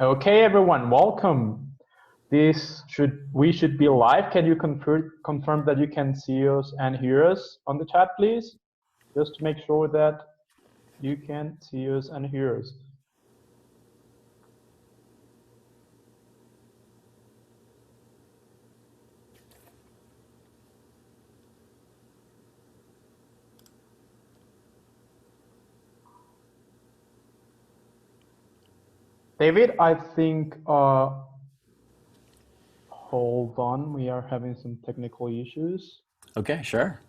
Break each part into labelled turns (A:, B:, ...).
A: Okay, everyone, welcome. We should be live. Can you confirm that you can see us and hear us on the chat, please? Just to make sure that you can see us and hear us. David, I think, hold on, we are having some technical issues.
B: Okay, sure.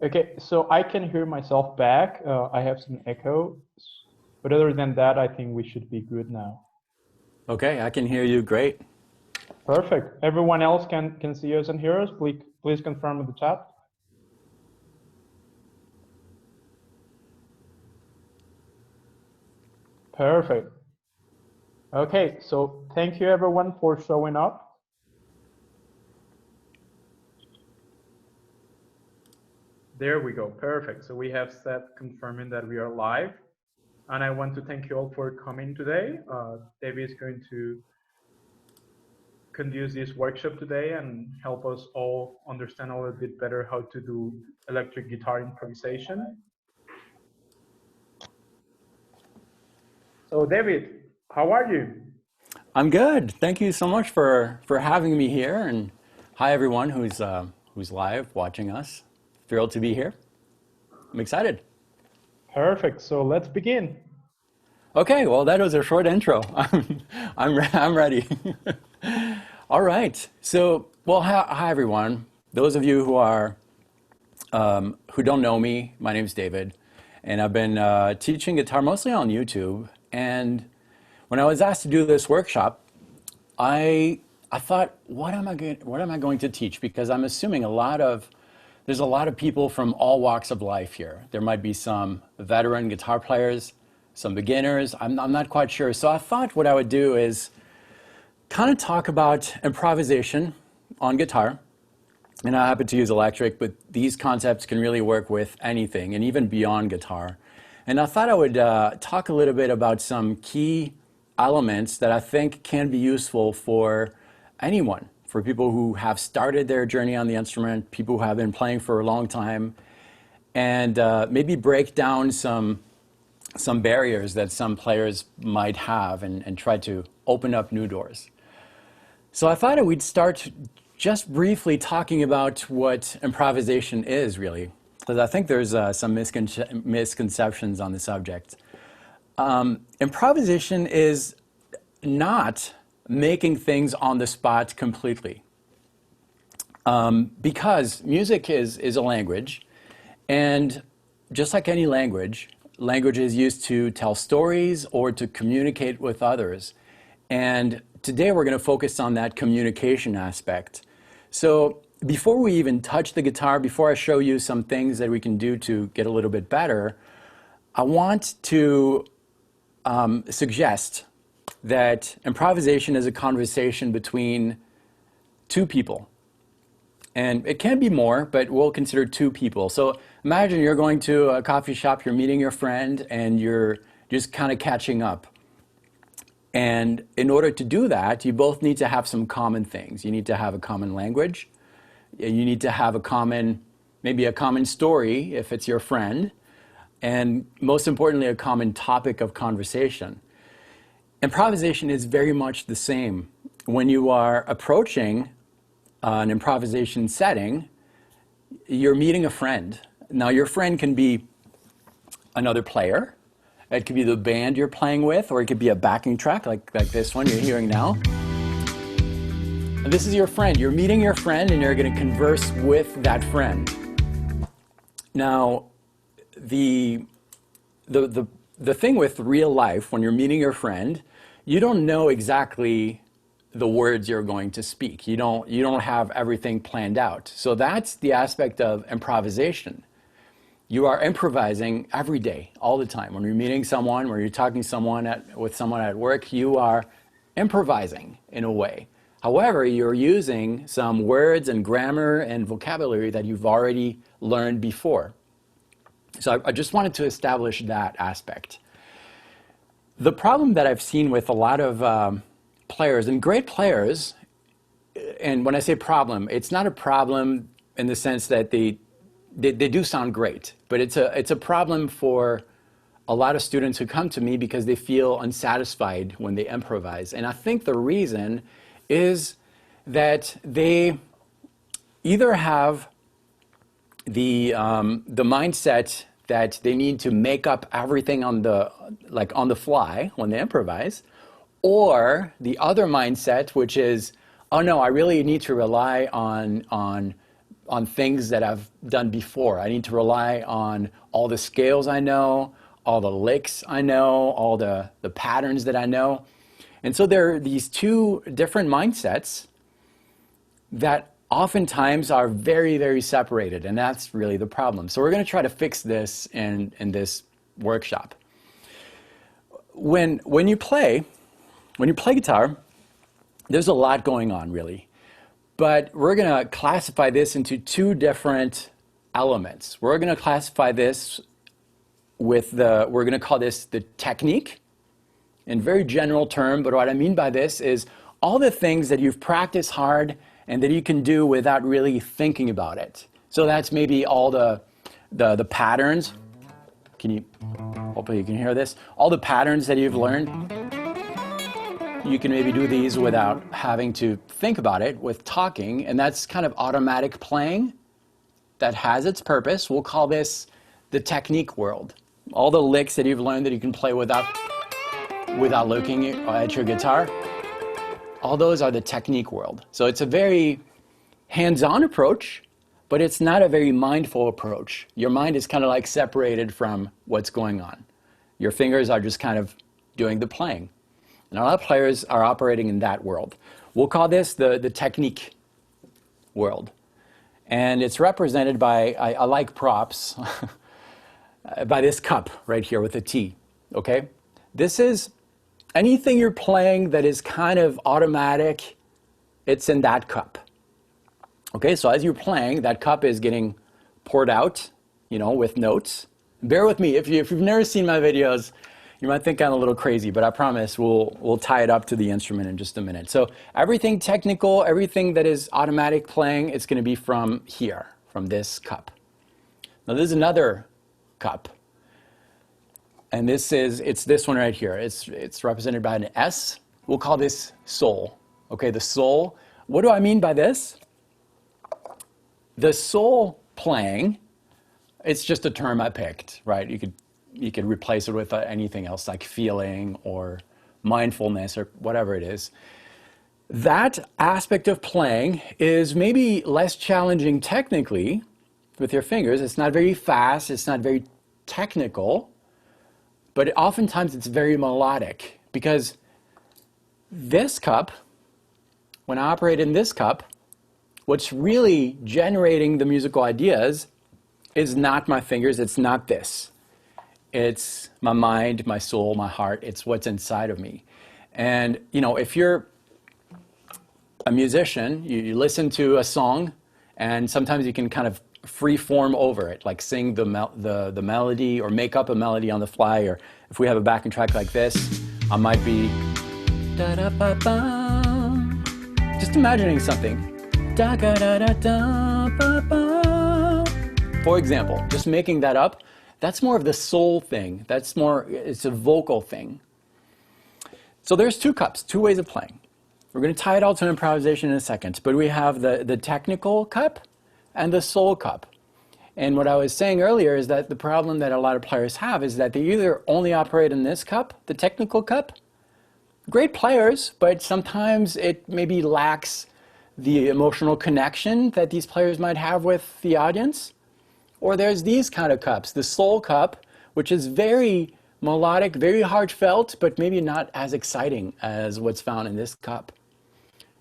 A: Okay, so I can hear myself back. I have some echo, but other than that, I think we should be good now.
B: Okay, I can hear you great.
A: Perfect. Everyone else can see us and hear us. Please confirm in the chat. Perfect. Okay, so thank you everyone for showing up. There we go. Perfect. So we have set confirming that we are live. And I want to thank you all for coming today. David is going to conduce this workshop today and help us all understand a little bit better how to do electric guitar improvisation. So David, how are you?
B: I'm good. Thank you so much for having me here, and hi everyone who's live watching us. Thrilled to be here. I'm excited.
A: Perfect. So let's begin.
B: Okay, well that was a short intro. I'm ready. All right. So, well, hi everyone. Those of you who don't know me, my name's David, and I've been teaching guitar mostly on YouTube. And when I was asked to do this workshop, I thought, what am I going to teach? Because I'm assuming there's a lot of people from all walks of life here. There might be some veteran guitar players, some beginners. I'm not quite sure. So I thought what I would do is kind of talk about improvisation on guitar. And I happen to use electric, but these concepts can really work with anything and even beyond guitar. And I thought I would talk a little bit about some key elements that I think can be useful for anyone, for people who have started their journey on the instrument, people who have been playing for a long time, and maybe break down some barriers that some players might have and try to open up new doors. So I thought we'd start just briefly talking about what improvisation is, really, because I think there's some misconceptions on the subject. Improvisation is not making things on the spot completely, because music is a language, and just like any language is used to tell stories or to communicate with others. And today we're going to focus on that communication aspect. So before we even touch the guitar, before I show you some things that we can do to get a little bit better, I want to suggest that improvisation is a conversation between two people. And it can be more, but we'll consider two people. So imagine you're going to a coffee shop, you're meeting your friend, and you're just kind of catching up. And in order to do that, you both need to have some common things. You need to have a common language. You need to have maybe a common story if it's your friend. And most importantly, a common topic of conversation. Improvisation is very much the same. When you are approaching an improvisation setting, you're meeting a friend. Now, your friend can be another player. It could be the band you're playing with, or it could be a backing track like this one you're hearing now. And this is your friend. You're meeting your friend and you're going to converse with that friend. Now, the thing with real life, when you're meeting your friend, you don't know exactly the words you're going to speak. You don't have everything planned out. So that's the aspect of improvisation. You are improvising every day, all the time. When you're meeting someone, when you're talking with someone at work, you are improvising in a way. However, you're using some words and grammar and vocabulary that you've already learned before. So I just wanted to establish that aspect. The problem that I've seen with a lot of players, and great players, and when I say problem, it's not a problem in the sense that they do sound great, but it's a problem for a lot of students who come to me because they feel unsatisfied when they improvise. And I think the reason is that they either have the mindset that they need to make up everything on the fly when they improvise, or the other mindset, which is, oh no, I really need to rely on things that I've done before. I need to rely on all the scales I know, all the licks I know, all the patterns that I know. And so there are these two different mindsets that oftentimes are very, very separated, and that's really the problem. So we're going to try to fix this in this workshop. When you play guitar, there's a lot going on, really. But we're going to classify this into two different elements. We're going to classify this we're going to call this the technique, in very general term, but what I mean by this is all the things that you've practiced hard and that you can do without really thinking about it. So that's maybe all the patterns. Hopefully you can hear this. All the patterns that you've learned. You can maybe do these without having to think about it, with talking, and that's kind of automatic playing that has its purpose. We'll call this the technique world. All the licks that you've learned that you can play without looking at your guitar, all those are the technique world. So it's a very hands-on approach, but it's not a very mindful approach. Your mind is kind of like separated from what's going on. Your fingers are just kind of doing the playing. And a lot of players are operating in that world. We'll call this the technique world. And it's represented by, I like props, by this cup right here with a T, okay? This is anything you're playing that is kind of automatic, it's in that cup. Okay, so as you're playing, that cup is getting poured out, with notes. Bear with me, if you've never seen my videos, you might think I'm a little crazy, but I promise we'll tie it up to the instrument in just a minute. So everything technical, everything that is automatic playing, it's going to be from here, from this cup. Now there's another cup, and it's this one right here. It's represented by an S. We'll call this soul. Okay, the soul. What do I mean by this? The soul playing, it's just a term I picked, right? You could replace it with anything else like feeling or mindfulness or whatever it is. That aspect of playing is maybe less challenging technically with your fingers. It's not very fast, it's not very technical, but oftentimes it's very melodic, because this cup, when I operate in this cup, what's really generating the musical ideas is not my fingers, it's not this. It's my mind, my soul, my heart. It's what's inside of me. And, if you're a musician, you listen to a song, and sometimes you can kind of free form over it, like sing the melody or make up a melody on the fly. Or if we have a backing track like this, I might be da-da-ba-ba, just imagining something. Da-ga-da-da-da-ba-ba. For example, just making that up. That's more of the soul thing. It's a vocal thing. So there's two cups, two ways of playing. We're going to tie it all to improvisation in a second, but we have the technical cup and the soul cup. And what I was saying earlier is that the problem that a lot of players have is that they either only operate in this cup, the technical cup. Great players, but sometimes it maybe lacks the emotional connection that these players might have with the audience. Or there's these kind of cups, the soul cup, which is very melodic, very heartfelt, but maybe not as exciting as what's found in this cup.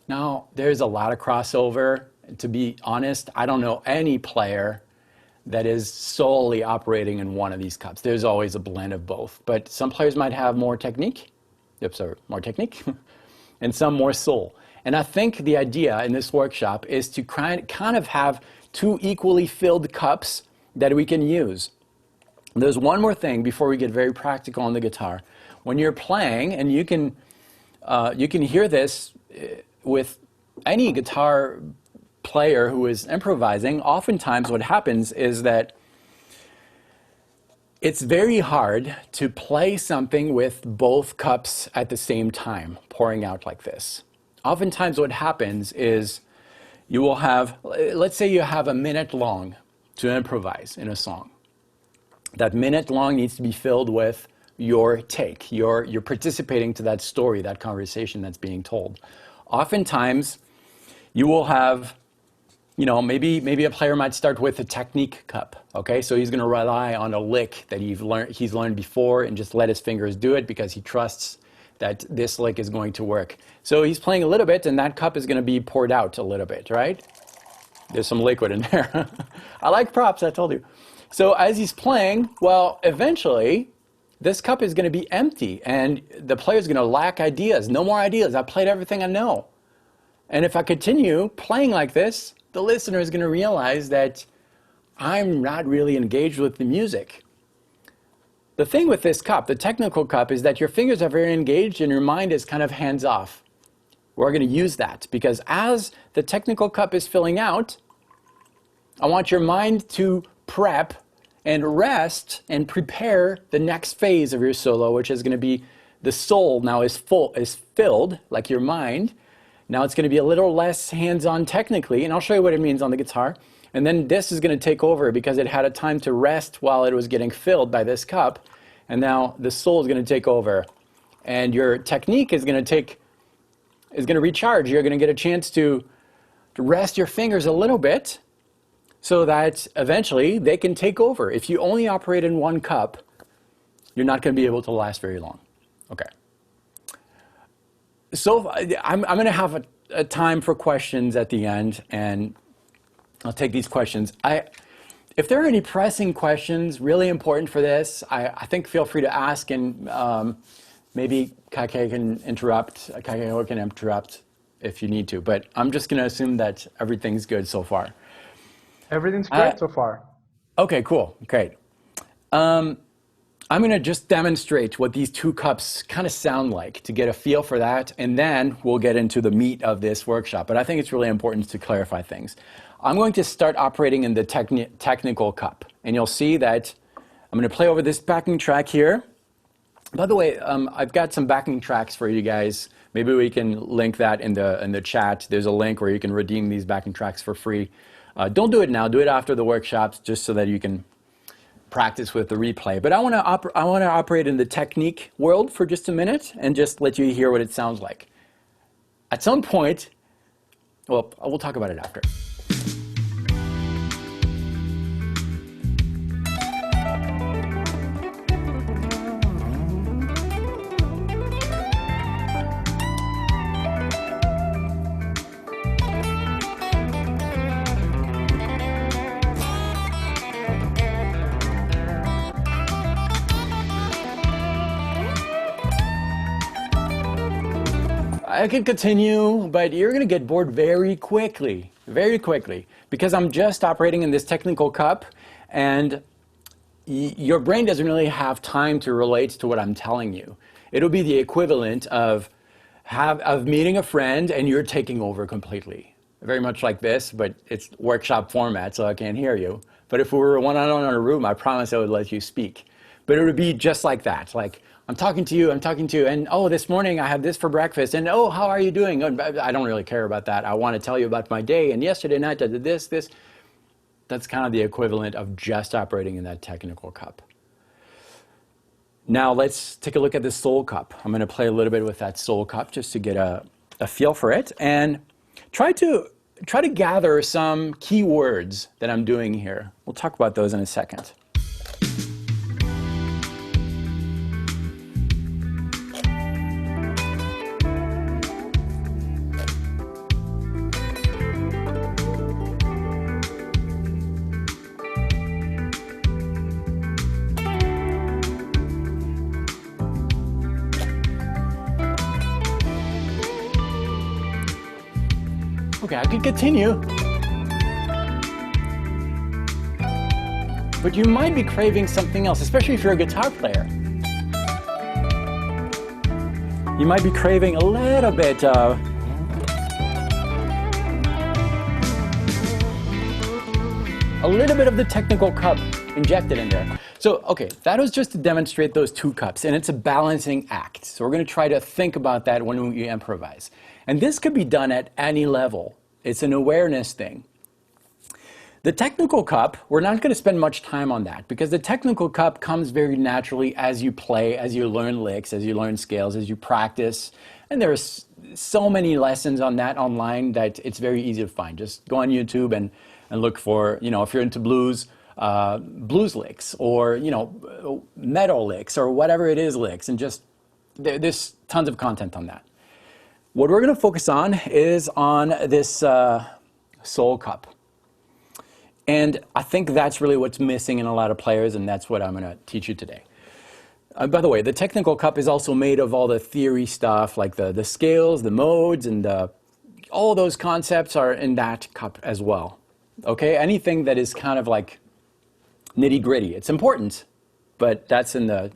B: Now, there's a lot of crossover. To be honest, I don't know any player that is solely operating in one of these cups. There's always a blend of both. But some players might have more technique, and some more soul. And I think the idea in this workshop is to kind of have two equally filled cups that we can use. There's one more thing before we get very practical on the guitar. When you're playing, and you can hear this with any guitar player who is improvising, oftentimes what happens is that it's very hard to play something with both cups at the same time, pouring out like this. Oftentimes what happens is you will have, let's say you have a minute long to improvise in a song. That minute long needs to be filled with your take. You're participating to that story, that conversation that's being told. Oftentimes you will have, maybe a player might start with a technique cup, okay? So he's gonna rely on a lick that he's learned before and just let his fingers do it because he trusts that this lick is going to work. So he's playing a little bit and that cup is gonna be poured out a little bit, right? There's some liquid in there. I like props, I told you. So as he's playing, well, eventually this cup is gonna be empty and the player's gonna lack ideas. No more ideas, I played everything I know. And if I continue playing like this, the listener is going to realize that I'm not really engaged with the music. The thing with this cup, the technical cup, is that your fingers are very engaged and your mind is kind of hands off. We're going to use that because as the technical cup is filling out, I want your mind to prep and rest and prepare the next phase of your solo, which is going to be the soul now is filled, like your mind. Now it's going to be a little less hands-on technically, and I'll show you what it means on the guitar. And then this is going to take over because it had a time to rest while it was getting filled by this cup. And now the soul is going to take over. And your technique is going to recharge. You're going to get a chance to rest your fingers a little bit so that eventually they can take over. If you only operate in one cup, you're not going to be able to last very long. Okay. So I'm going to have a time for questions at the end, and I'll take these questions. If there are any pressing questions, really important for this, I think feel free to ask, and maybe Kake can interrupt if you need to. But I'm just going to assume that everything's good so far.
A: Everything's great so far.
B: Okay, cool, great. I'm going to just demonstrate what these two cups kind of sound like to get a feel for that, and then we'll get into the meat of this workshop. But I think it's really important to clarify things. I'm going to start operating in the technical cup, and you'll see that I'm going to play over this backing track here. By the way, I've got some backing tracks for you guys. Maybe we can link that in the chat. There's a link where you can redeem these backing tracks for free. Don't do it now. Do it after the workshops, just so that you can practice with the replay. But I want to operate in the technique world for just a minute and just let you hear what it sounds like. At some point, well, we'll talk about it after. I could continue, but you're going to get bored very quickly, because I'm just operating in this technical cup, and your brain doesn't really have time to relate to what I'm telling you. It'll be the equivalent of meeting a friend and you're taking over completely. Very much like this, but it's workshop format, so I can't hear you. But if we were one-on-one in a room, I promise I would let you speak. But it would be just like that, like, I'm talking to you, and oh, this morning I had this for breakfast, and oh, how are you doing? I don't really care about that. I want to tell you about my day, and yesterday night I did this. That's kind of the equivalent of just operating in that technical cup. Now let's take a look at the soul cup. I'm going to play a little bit with that soul cup just to get a feel for it, and try to gather some key words that I'm doing here. We'll talk about those in a second. Okay, I could continue. But you might be craving something else, especially if you're a guitar player. You might be craving a little bit of the technical cup injected in there. So, okay, that was just to demonstrate those two cups, and it's a balancing act. So we're going to try to think about that when we improvise. And this could be done at any level. It's an awareness thing. The technical cup, we're not going to spend much time on that because the technical cup comes very naturally as you play, as you learn licks, as you learn scales, as you practice. And there's so many lessons on that online that it's very easy to find. Just go on YouTube and look for, if you're into blues, blues licks or, metal licks or whatever it is licks. And just, there's tons of content on that. What we're going to focus on is on this soul cup. And I think that's really what's missing in a lot of players, and that's what I'm going to teach you today. By the way, the technical cup is also made of all the theory stuff, like the scales, the modes, and all those concepts are in that cup as well. Okay, anything that is kind of like nitty-gritty. It's important, but that's in the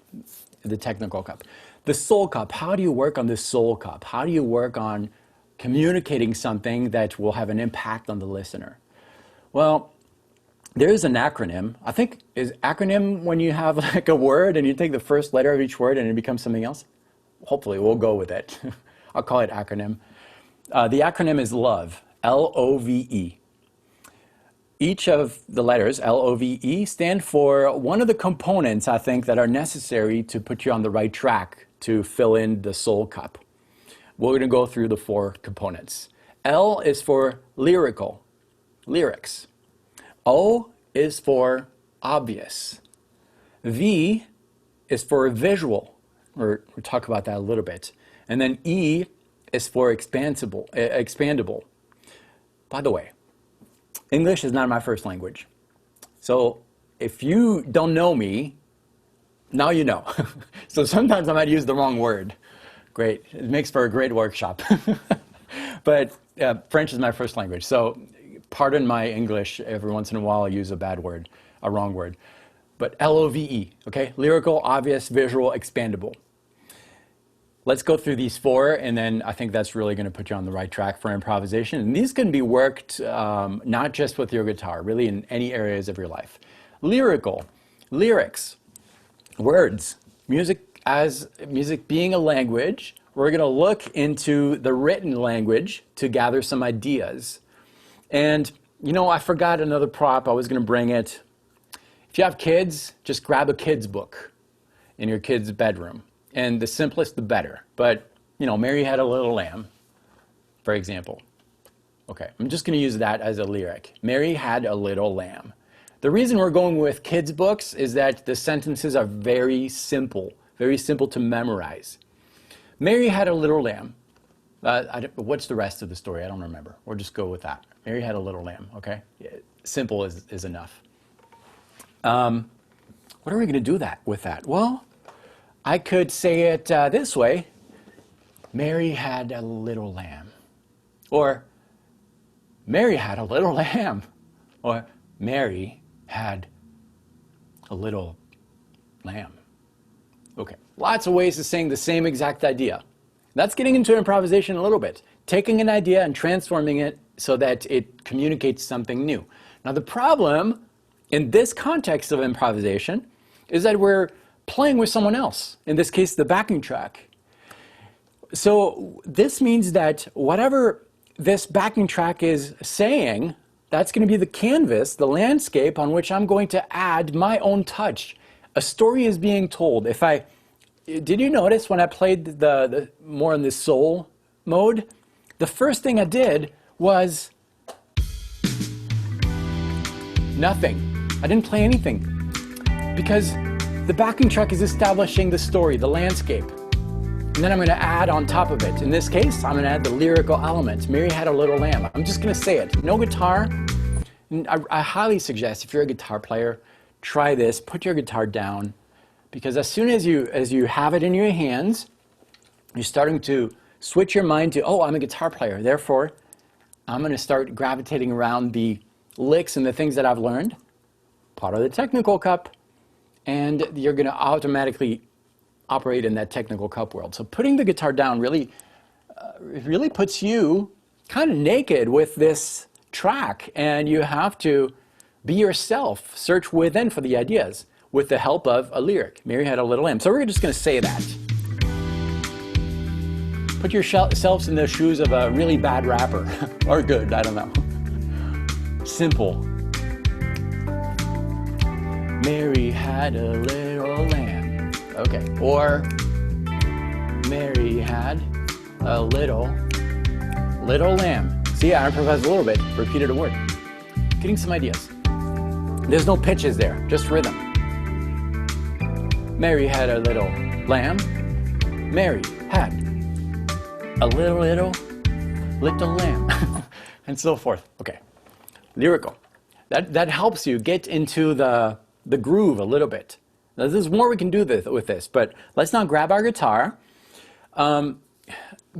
B: technical cup. The soul cup, how do you work on the soul cup? How do you work on communicating something that will have an impact on the listener? Well, there is an acronym. I think, is acronym when you have like a word and you take the first letter of each word and it becomes something else? Hopefully we'll go with it. I'll call it acronym. The acronym is LOVE, L-O-V-E. Each of the letters, L-O-V-E, stand for one of the components, I think, that are necessary to put you on the right track to fill in the soul cup. We're going to go through the 4 components. L is for lyrical, lyrics. O is for obvious. V is for visual. We'll talk about that a little bit. And then E is for expandable. By the way, English is not my first language. So if you don't know me, now you know. So sometimes I might use the wrong word. Great. It makes for a great workshop. But French is my first language. So pardon my English, every once in a while I use a bad word, a wrong word. But L-O-V-E, okay? Lyrical, obvious, visual, expandable. Let's go through these 4, and then I think that's really going to put you on the right track for improvisation. And these can be worked not just with your guitar, really in any areas of your life. Lyrical, lyrics, words, music being a language. We're going to look into the written language to gather some ideas. And, I forgot another prop. I was going to bring it. If you have kids, just grab a kid's book in your kid's bedroom. And the simplest, the better. But, Mary had a little lamb, for example. Okay, I'm just going to use that as a lyric. Mary had a little lamb. The reason we're going with kids' books is that the sentences are very simple to memorize. Mary had a little lamb. What's the rest of the story? I don't remember. We'll just go with that. Mary had a little lamb, okay? Simple is enough. What are we going to do with that? Well, I could say it this way. Mary had a little lamb. Or Mary had a little lamb. Or Mary had a little lamb. Okay, lots of ways of saying the same exact idea. That's getting into improvisation a little bit. Taking an idea and transforming it so that it communicates something new. Now the problem in this context of improvisation is that we're playing with someone else, in this case the backing track. So this means that whatever this backing track is saying, that's going to be the canvas, the landscape on which I'm going to add my own touch. A story is being told. Did you notice when I played the more in the soul mode, the first thing I did was nothing. I didn't play anything because the backing track is establishing the story, the landscape. And then I'm going to add on top of it. In this case, I'm going to add the lyrical element. Mary had a little lamb. I'm just going to say it. No guitar. I highly suggest if you're a guitar player, try this. Put your guitar down. Because as soon as you have it in your hands, you're starting to switch your mind to, oh, I'm a guitar player. Therefore, I'm going to start gravitating around the licks and the things that I've learned, part of the technical cup, and you're going to automatically operate in that technical cup world. So putting the guitar down really puts you kind of naked with this track, and you have to be yourself, search within for the ideas with the help of a lyric. Mary had a little lamb. So we're just going to say that. Put yourselves in the shoes of a really bad rapper, or good, I don't know. Simple. Mary had a little lamb. Okay. Or Mary had a little lamb. See, I improvised a little bit, repeated a word. Getting some ideas. There's no pitches there, just rhythm. Mary had a little lamb. Mary had a little lamb. And so forth. Okay. Lyrical. That helps you get into the groove a little bit. Now, there's more we can do with this, but let's now grab our guitar.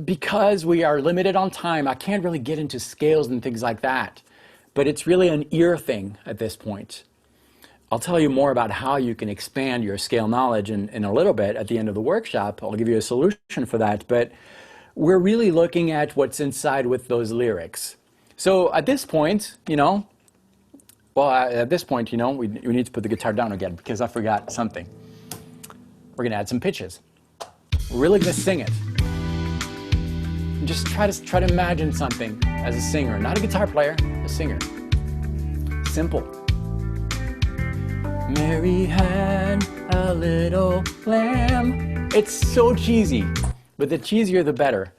B: Because we are limited on time, I can't really get into scales and things like that. But it's really an ear thing at this point. I'll tell you more about how you can expand your scale knowledge in a little bit at the end of the workshop. I'll give you a solution for that. But we're really looking at what's inside with those lyrics. So at this point, we need to put the guitar down again because I forgot something. We're going to add some pitches. We're really going to sing it. Just try to imagine something as a singer, not a guitar player, a singer. Simple. Mary had a little lamb. It's so cheesy, but the cheesier the better,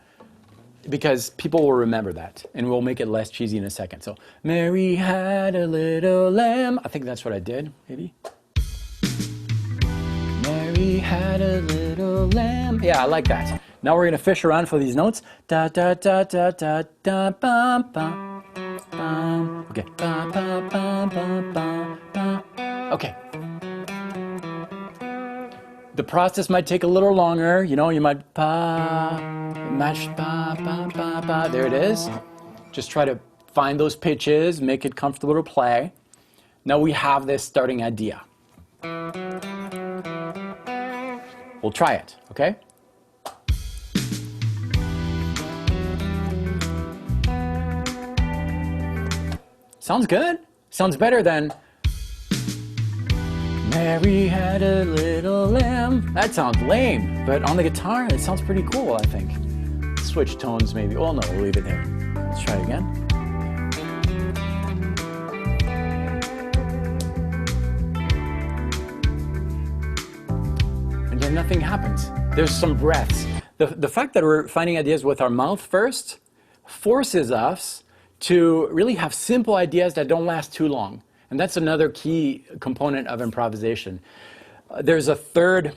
B: because people will remember that, and we'll make it less cheesy in a second. So, Mary had a little lamb. I think that's what I did, maybe. Mary had a little lamb. Yeah, I like that. Now we're going to fish around for these notes. Da da da da da da bum bum bum. Okay. Ba ba ba ba ba ba. Okay. The process might take a little longer. You might mash ba ba ba ba. There it is. Just try to find those pitches, make it comfortable to play. Now we have this starting idea. We'll try it, okay? Sounds good. Sounds better than Mary had a little lamb. That sounds lame, but on the guitar, it sounds pretty cool, I think. Switch tones maybe. Oh no, we'll leave it there. Let's try it again. And then nothing happens. There's some breaths. The fact that we're finding ideas with our mouth first forces us to really have simple ideas that don't last too long. And that's another key component of improvisation. There's a third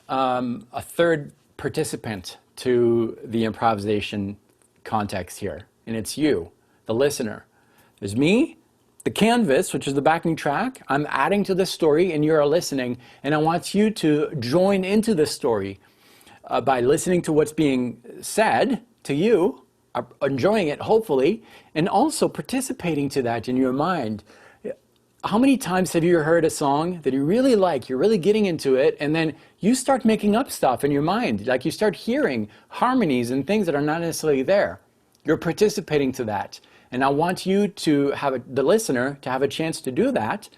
B: participant to the improvisation context here, and it's you, the listener. There's me, the canvas, which is the backing track. I'm adding to the story, and you're listening, and I want you to join into the story by listening to what's being said to you, enjoying it, hopefully, and also participating to that in your mind. How many times have you heard a song that you really like, you're really getting into it, and then you start making up stuff in your mind, like you start hearing harmonies and things that are not necessarily there. You're participating to that. And I want you to have the listener to have a chance to do that.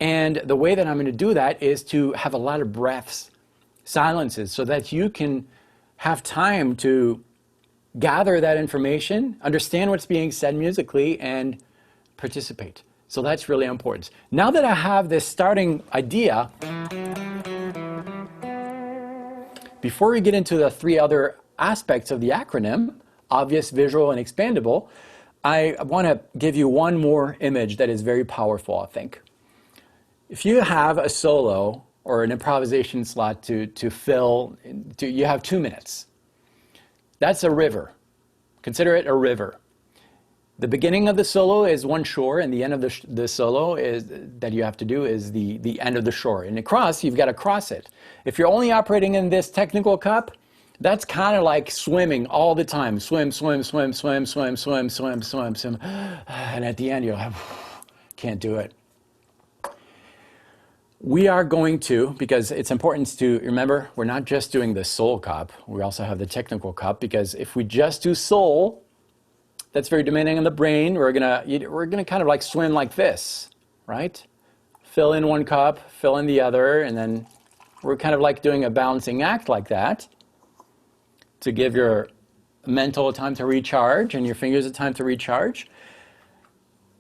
B: And the way that I'm going to do that is to have a lot of breaths, silences, so that you can have time to gather that information, understand what's being said musically, and participate. So that's really important. Now that I have this starting idea, before we get into the three other aspects of the acronym, obvious, visual, and expandable, I want to give you one more image that is very powerful, I think. If you have a solo or an improvisation slot to fill, you have 2 minutes. That's a river. Consider it a river. The beginning of the solo is one shore, and the end of the solo that you have to do is the end of the shore. And across, you've got to cross it. If you're only operating in this technical cup, That's kind of like swimming all the time. Swim, swim, swim, swim, swim, swim, swim, swim, swim. And at the end, you're like, can't do it. We are going to, because it's important to remember, we're not just doing the soul cup. We also have the technical cup, because if we just do soul, that's very demanding on the brain. We're gonna kind of like swim like this, right? Fill in one cup, fill in the other, and then we're kind of like doing a balancing act like that to give your mental time to recharge and your fingers a time to recharge.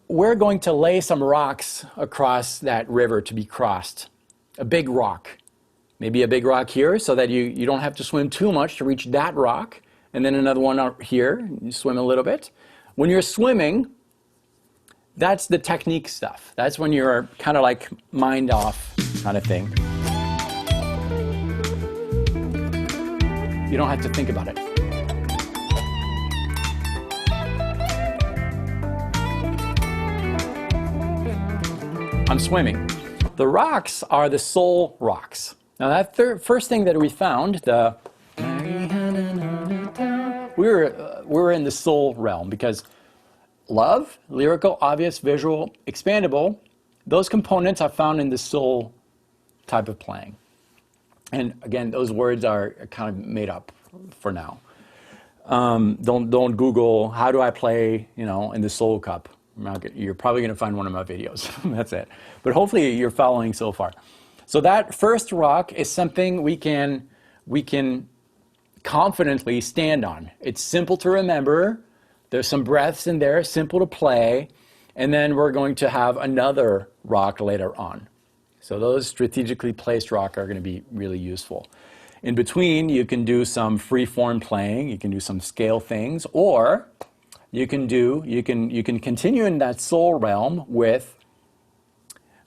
B: We're going to lay some rocks across that river to be crossed. A big rock. Maybe a big rock here so that you don't have to swim too much to reach that rock. And then another one out here. You swim a little bit. When you're swimming, that's the technique stuff. That's when you're kind of like mind off kind of thing. You don't have to think about it. I'm swimming. The rocks are the soul rocks. Now that first thing that we found, we were in the soul realm, because love, lyrical, obvious, visual, expandable, those components are found in the soul type of playing. And again, those words are kind of made up for now. Don't Google, how do I play, in the soul cup? You're probably going to find one of my videos. That's it. But hopefully you're following so far. So that first rock is something we can confidently stand on. It's simple to remember. There's some breaths in there, simple to play. And then we're going to have another rock later on. So those strategically placed rock are going to be really useful. In between, you can do some free form playing. You can do some scale things, or you can continue in that soul realm with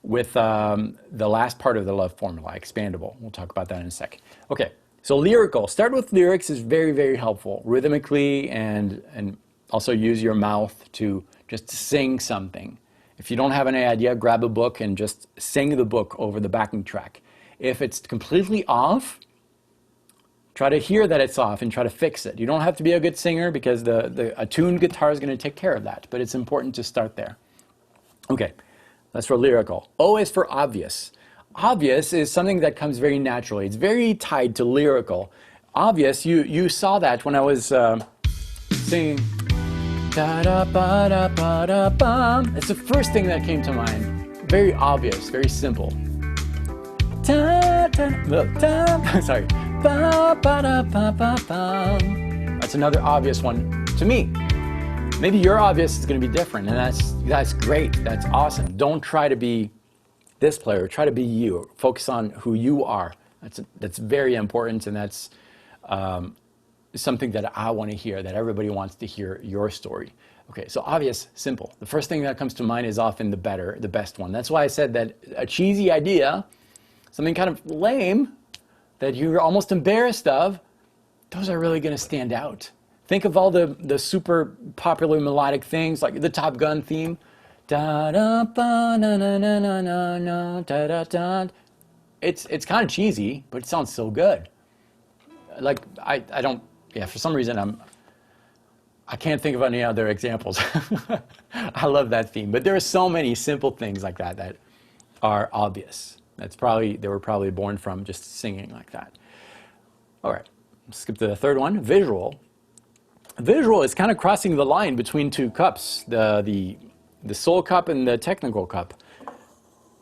B: the last part of the love formula, expandable. We'll talk about that in a sec. Okay, so lyrical. Start with lyrics is very, very helpful, rhythmically, and also use your mouth to just sing something. If you don't have any idea, grab a book and just sing the book over the backing track. If it's completely off, try to hear that it's off and try to fix it. You don't have to be a good singer, because a tuned guitar is going to take care of that, but it's important to start there. Okay, that's for lyrical. O is for obvious. Obvious is something that comes very naturally. It's very tied to lyrical. Obvious, you saw that when I was singing. Da-da-ba-da-ba-da-bum. It's the first thing that came to mind. Very obvious, very simple. Sorry. That's another obvious one to me. Maybe your obvious is going to be different, and that's great. That's awesome. Don't try to be this player. Try to be you. Focus on who you are. That's very important, and that's something that I want to hear, that everybody wants to hear your story. Okay, so obvious, simple. The first thing that comes to mind is often the best one. That's why I said that a cheesy idea, something kind of lame, that you're almost embarrassed of, those are really going to stand out. Think of all the super popular melodic things, like the Top Gun theme. It's kind of cheesy, but it sounds so good. Like, for some reason I can't think of any other examples. I love that theme, but there are so many simple things like that are obvious. They were probably born from just singing like that. All right, skip to the third one, visual. Visual is kind of crossing the line between two cups, the soul cup and the technical cup.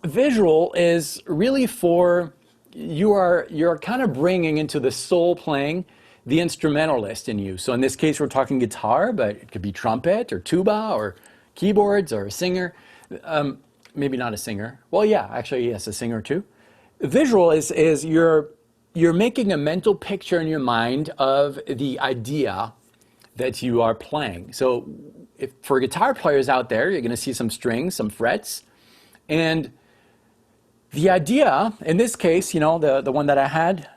B: Visual is really for, you're kind of bringing into the soul playing the instrumentalist in you. So in this case, we're talking guitar, but it could be trumpet or tuba or keyboards or a singer. Maybe not a singer. Well, yeah, actually, yes, a singer too. Visual is you're making a mental picture in your mind of the idea that you are playing. So for guitar players out there, you're going to see some strings, some frets, and the idea, in this case, the one that I had,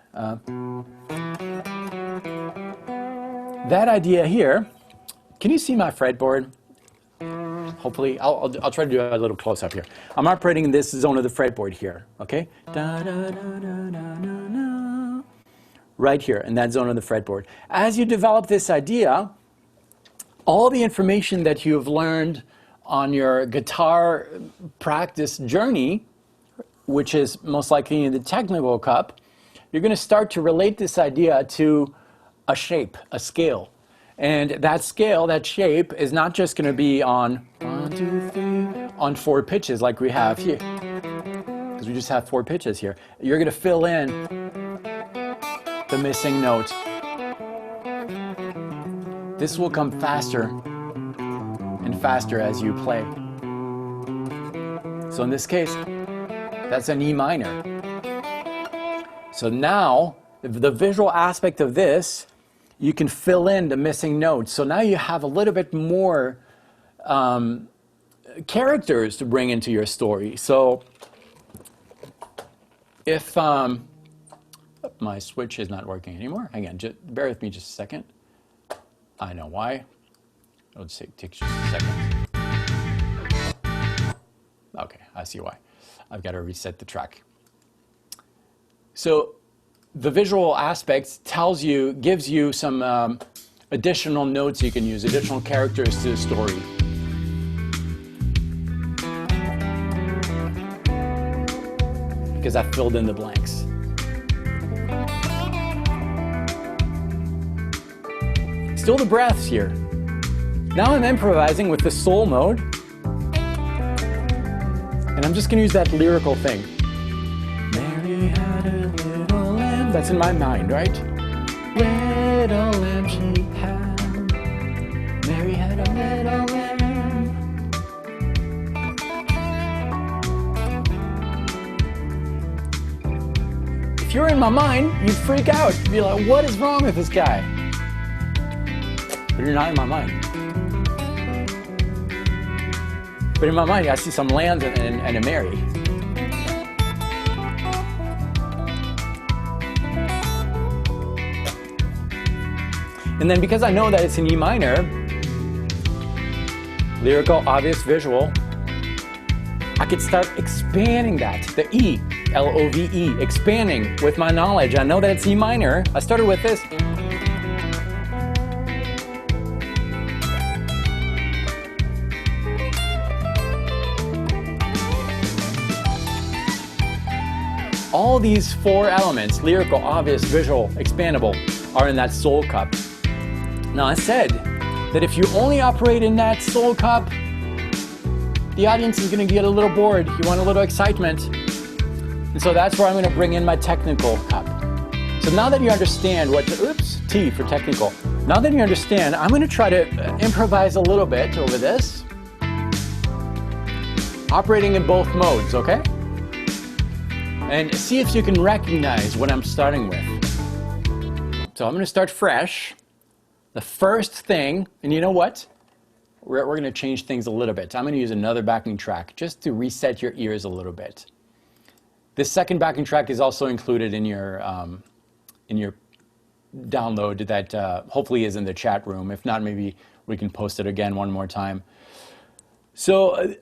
B: that idea here, can you see my fretboard? Hopefully, I'll try to do a little close up here. I'm operating in this zone of the fretboard here, okay? Da, da, da, da, da, da, da. right here in that zone of the fretboard. As you develop this idea, all the information that you've learned on your guitar practice journey, which is most likely in the technical cup, you're going to start to relate this idea to a shape, a scale. And that scale, that shape, is not just going to be on 1, 2, 3, on 4 pitches like we have here. Because we just have 4 pitches here. You're going to fill in the missing note. This will come faster and faster as you play. So in this case, that's an E minor. So now, the visual aspect of this, you can fill in the missing notes. So now you have a little bit more characters to bring into your story. So if my switch is not working anymore, hang on, just bear with me just a second. I know why. Let's see, it takes just a second. Okay, I see why. I've got to reset the track. So the visual aspect gives you some additional notes you can use, additional characters to the story. Because I filled in the blanks. Still the breaths here. Now I'm improvising with the soul mode. And I'm just going to use that lyrical thing. Mary had a little lamb. That's in my mind, right? Little lamb she had. Mary had a little lamb. If you're in my mind, you'd freak out. You'd be like, what is wrong with this guy? But you're not in my mind. But in my mind, I see some lambs and a Mary. And then because I know that it's an E minor, lyrical, obvious, visual, I could start expanding that, the E, L-O-V-E, expanding with my knowledge. I know that it's E minor. I started with this. All these 4 elements, lyrical, obvious, visual, expandable, are in that soul cup. Now I said that if you only operate in that soul cup, the audience is going to get a little bored. You want a little excitement. And so that's where I'm going to bring in my technical cup. So now that you understand what, T for technical. Now that you understand, I'm going to try to improvise a little bit over this, operating in both modes, okay? And see if you can recognize what I'm starting with. So I'm going to start fresh. The first thing, and you know what? We're going to change things a little bit. I'm going to use another backing track just to reset your ears a little bit. This second backing track is also included in your download that hopefully is in the chat room. If not, maybe we can post it again one more time. So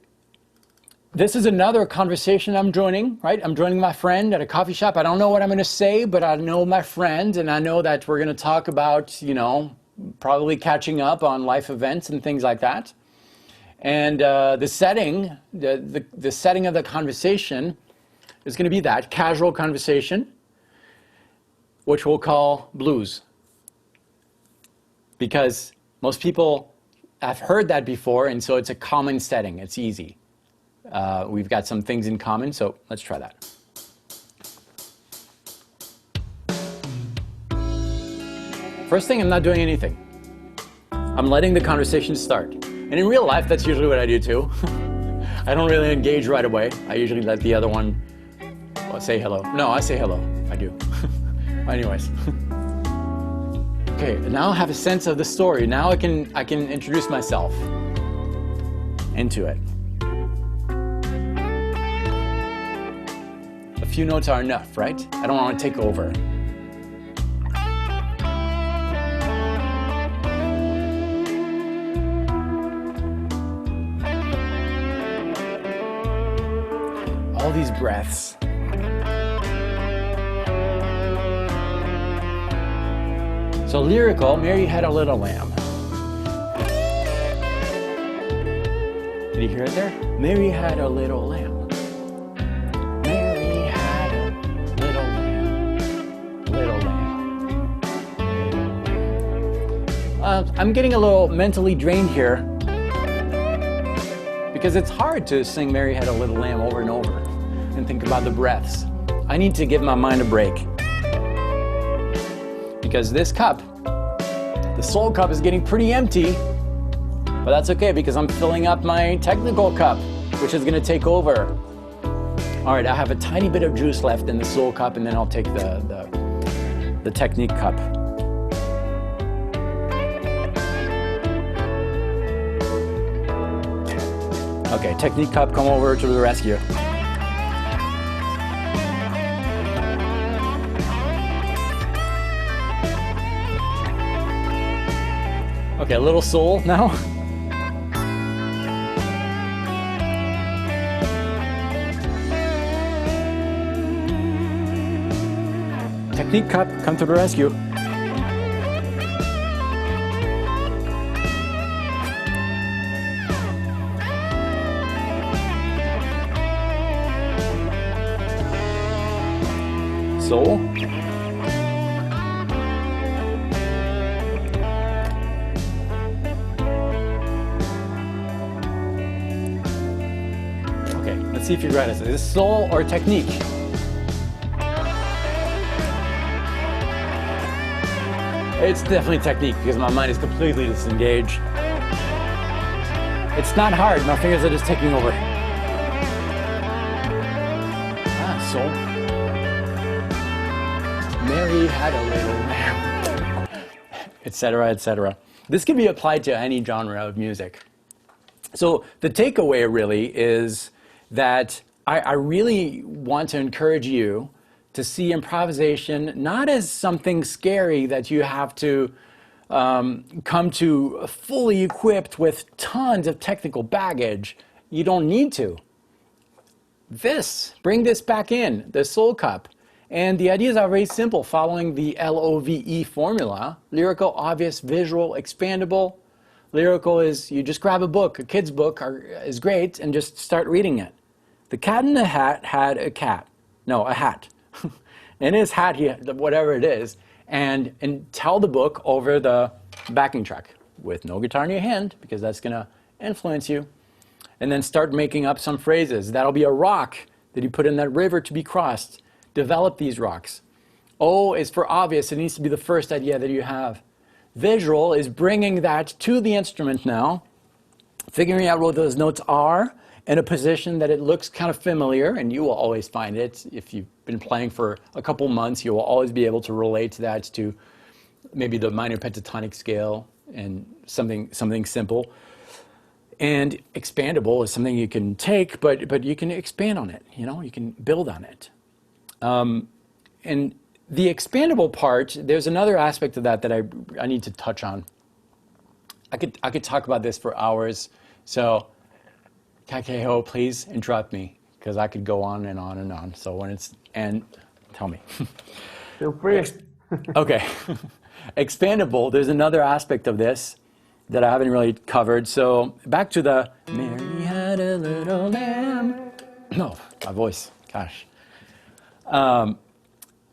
B: this is another conversation I'm joining, right? I'm joining my friend at a coffee shop. I don't know what I'm going to say, but I know my friend, and I know that we're going to talk about, you know, probably catching up on life events and things like that. And the setting, the setting of the conversation is going to be that casual conversation, which we'll call blues. Because most people have heard that before, and so it's a common setting. It's easy. We've got some things in common, so let's try that. First thing, I'm not doing anything. I'm letting the conversation start. And in real life, that's usually what I do too. I don't really engage right away. I usually let the other one say hello. No, I say hello. I do. Anyways. Okay, now I have a sense of the story. Now I can introduce myself into it. A few notes are enough, right? I don't want to take over. All these breaths. So lyrical, Mary had a little lamb. Did you hear it there? Mary had a little lamb. Mary had a little lamb. Little lamb. I'm getting a little mentally drained here because it's hard to sing Mary Had a Little Lamb over and over and think about the breaths. I need to give my mind a break because this cup, the soul cup, is getting pretty empty, but that's okay because I'm filling up my technical cup, which is going to take over. All right, I have a tiny bit of juice left in the soul cup, and then I'll take the technique cup. Okay, technique cup, come over to the rescue. Okay, a little soul now. Technique cup, come to the rescue. Soul. Okay, let's see if you got it. Is this soul or technique? It's definitely technique because my mind is completely disengaged. It's not hard, my fingers are just taking over. Ah, soul. Mary had a little lamb, etc., etc. This can be applied to any genre of music. So the takeaway really is that I really want to encourage you to see improvisation not as something scary that you have to come to fully equipped with tons of technical baggage. You don't need to. Bring this back in, the soul cup. And the ideas are very simple, following the LOVE formula. Lyrical, obvious, visual, expandable. Lyrical is you just grab a book, a kid's book is great, and just start reading it. The Cat in the Hat had a hat. In his hat, he had whatever it is, and tell the book over the backing track with no guitar in your hand, because that's going to influence you. And then start making up some phrases. That'll be a rock that you put in that river to be crossed. Develop these rocks. O is for obvious. It needs to be the first idea that you have. Visual is bringing that to the instrument now, figuring out what those notes are in a position that it looks kind of familiar, and you will always find it. If you've been playing for a couple months, you will always be able to relate that to maybe the minor pentatonic scale and something simple. And expandable is something you can take, but you can expand on it. You can build on it. And the expandable part, there's another aspect of that I need to touch on. I could talk about this for hours, so Kakeho, please interrupt me, because I could go on and on and on. So when it's end, tell me.
A: Feel free.
B: Okay. Expandable, there's another aspect of this that I haven't really covered. So back to the Mary had a little lamb. No, my voice, gosh.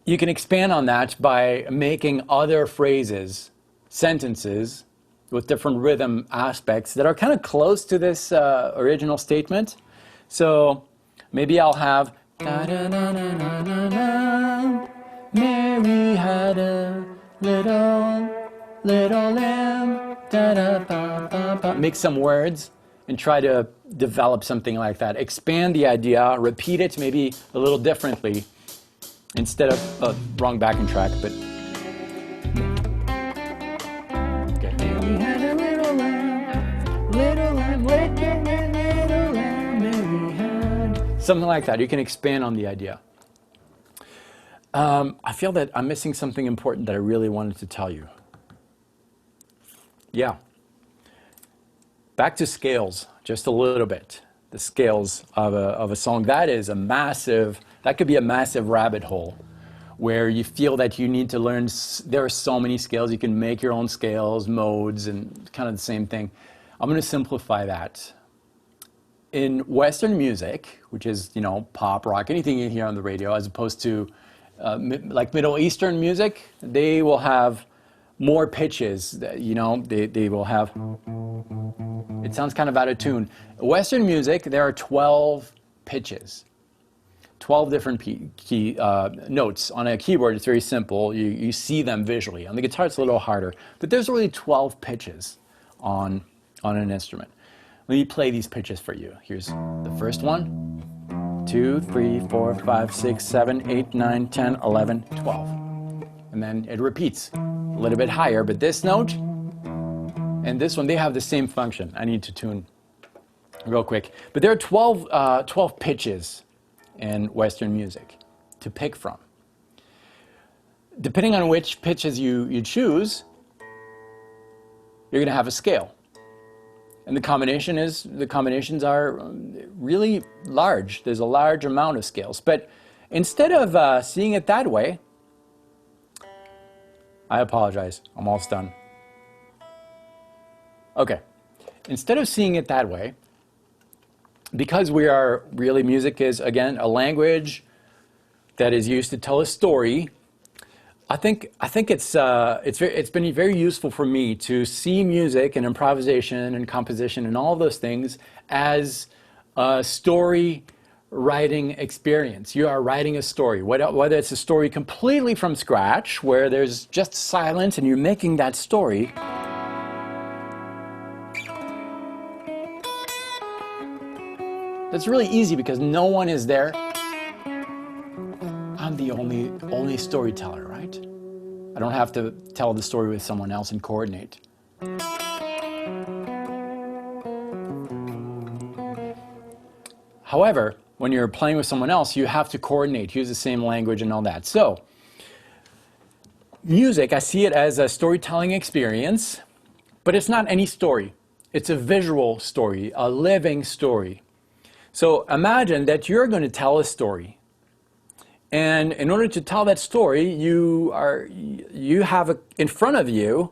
B: You can expand on that by making other phrases, sentences, with different rhythm aspects that are kind of close to this original statement. So maybe I'll have Mary had a little lamb, mix some words and try to develop something like that. Expand the idea, repeat it maybe a little differently instead of wrong backing track, but okay. Mary had a little lamb, little lamb, little lamb, Mary had. Something like that. You can expand on the idea. I feel that I'm missing something important that I really wanted to tell you. Yeah. Back to scales, just a little bit. The scales of a song. That could be a massive rabbit hole. where you feel that you need to learn, there are so many scales, you can make your own scales, modes, and kind of the same thing. I'm going to simplify that. In Western music, which is, you know, pop, rock, anything you hear on the radio, as opposed to like Middle Eastern music, they will have more pitches, you know, they will have, it sounds kind of out of tune. Western music, there are 12 pitches, 12 different key notes. On a keyboard, it's very simple. You see them visually. On the guitar, it's a little harder. But there's really 12 pitches on an instrument. Let me play these pitches for you. Here's the first one, 2, 3, 4, 5, 6, 7, 8, 9, 10, 11, 12. And then it repeats a little bit higher, but this note and this one, they have the same function. I need to tune real quick. But there are 12 pitches in Western music to pick from. Depending on which pitches you choose, you're going to have a scale. And the combinations are really large. There's a large amount of scales. But instead of seeing it that way, I apologize, I'm almost done. Okay, instead of seeing it that way, because music is, again, a language that is used to tell a story, I think it's been very useful for me to see music and improvisation and composition and all those things as a story writing experience. You are writing a story, whether it's a story completely from scratch, where there's just silence and you're making that story, that's really easy because no one is there. I'm the only storyteller, right? I don't have to tell the story with someone else and coordinate. However, when you're playing with someone else, you have to coordinate, use the same language and all that. So, music, I see it as a storytelling experience, but it's not any story. It's a visual story, a living story. So imagine that you're going to tell a story. And in order to tell that story, you have in front of you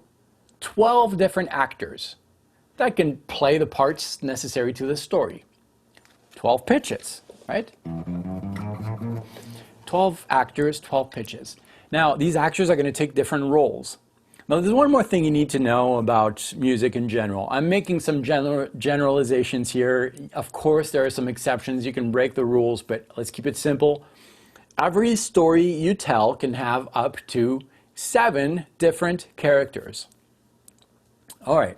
B: 12 different actors that can play the parts necessary to the story. 12 pitches, right? 12 actors, 12 pitches. Now, these actors are going to take different roles. Now, there's one more thing you need to know about music in general. I'm making some generalizations here. Of course, there are some exceptions. You can break the rules, but let's keep it simple. Every story you tell can have up to 7 different characters. All right.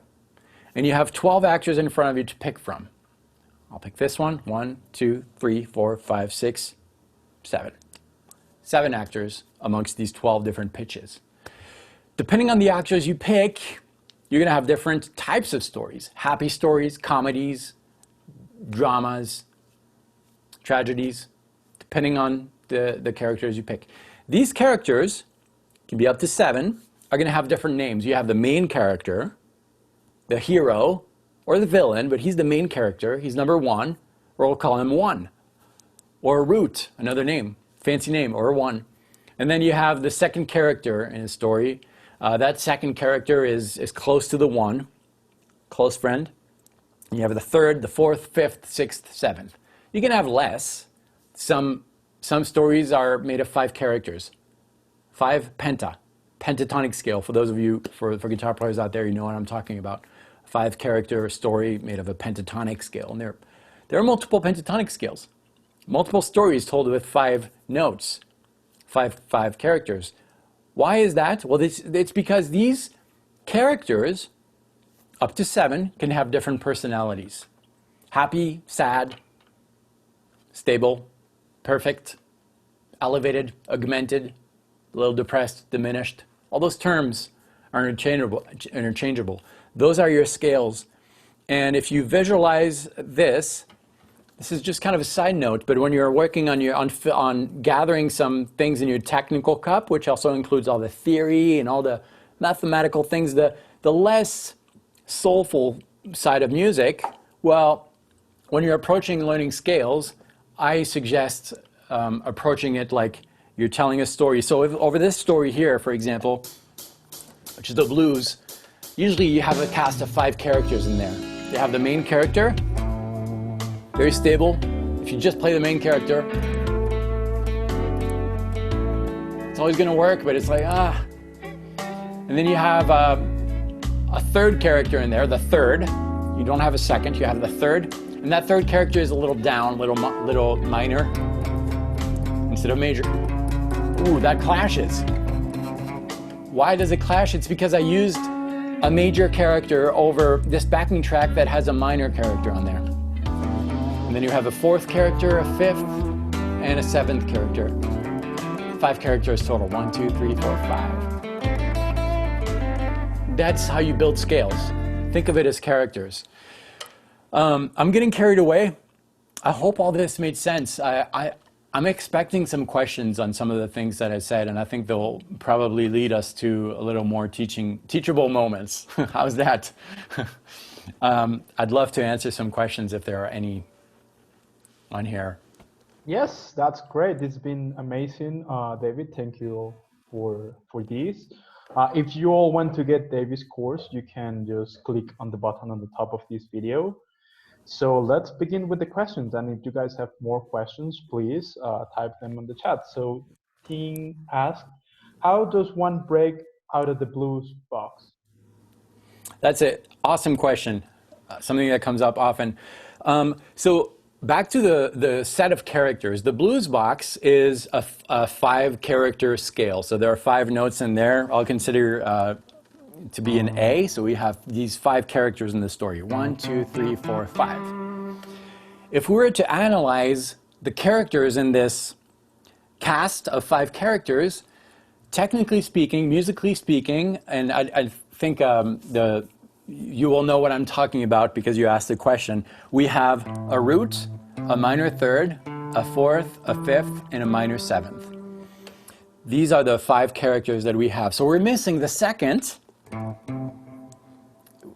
B: And you have 12 actors in front of you to pick from. I'll pick this one. 1, 2, 3, 4, 5, 6, 7. 7 actors amongst these 12 different pitches. Depending on the actors you pick, you're going to have different types of stories. Happy stories, comedies, dramas, tragedies, depending on the characters you pick. These characters, can be up to 7, are going to have different names. You have the main character, the hero, or the villain, but he's the main character. He's number 1, or we'll call him 1. Or Root, another name, fancy name, or 1. And then you have the second character in a story. That second character is close to the 1, close friend. You have the 3rd, the 4th, 5th, 6th, 7th. You can have less. Some stories are made of 5 characters. 5 pentatonic scale. For those of you, for guitar players out there, you know what I'm talking about. 5 character story made of a pentatonic scale. And there are multiple pentatonic scales. Multiple stories told with 5 notes, 5 characters. Why is that? Well, it's because these characters, up to 7, can have different personalities. Happy, sad, stable, perfect, elevated, augmented, a little depressed, diminished. All those terms are interchangeable. Those are your scales. And if you visualize this is just kind of a side note, but when you're working on gathering some things in your technical cup, which also includes all the theory and all the mathematical things, the less soulful side of music, well, when you're approaching learning scales, I suggest approaching it like You're telling a story. So if, over this story here, for example, which is the blues, usually you have a cast of 5 characters in there. You have the main character, very stable. If you just play the main character, it's always going to work, but it's like, ah. And then you have a third character in there, the third. You don't have a second, you have the third. And that third character is a little down, little minor, instead of major. Ooh, that clashes. Why does it clash? It's because I used a major character over this backing track that has a minor character on there. And then you have a 4th character, a 5th, and a 7th character. 5 characters total, 1, 2, 3, 4, 5. That's how you build scales. Think of it as characters. I'm getting carried away. I hope all this made sense. I'm expecting some questions on some of the things that I said, and I think they'll probably lead us to a little more teachable moments. How's that? I'd love to answer some questions if there are any on here.
A: Yes, that's great. It's been amazing, David. Thank you for this. If you all want to get David's course, you can just click on the button on the top of this video. So let's begin with the questions. And if you guys have more questions, please type them on the chat. So Ting asked, how does one break out of the blues box?
B: That's an awesome question. Something that comes up often. So back to the set of characters. The blues box is a 5-character scale. So there are 5 notes in there. I'll consider to be an A. So we have these 5 characters in the story. 1, 2, 3, 4, 5. If we were to analyze the characters in this cast of 5 characters, technically speaking, musically speaking, and I think you will know what I'm talking about because you asked the question. We have a root, a minor 3rd, a 4th, a 5th, and a minor 7th. These are the 5 characters that we have. So we're missing the 2nd,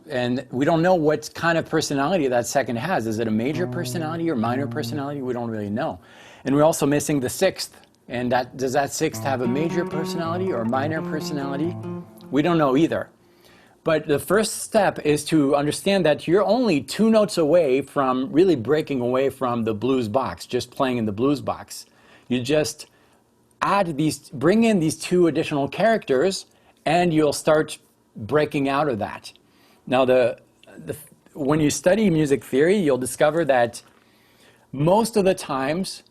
B: and we don't know what kind of personality that 2nd has. Is it a major personality or minor personality? We don't really know. And we're also missing the 6th. And does that 6th have a major personality or minor personality? We don't know either. But the first step is to understand that you're only 2 notes away from really breaking away from the blues box, just playing in the blues box. You just bring in these 2 additional characters, and you'll start breaking out of that. Now, when you study music theory, you'll discover that most of the times,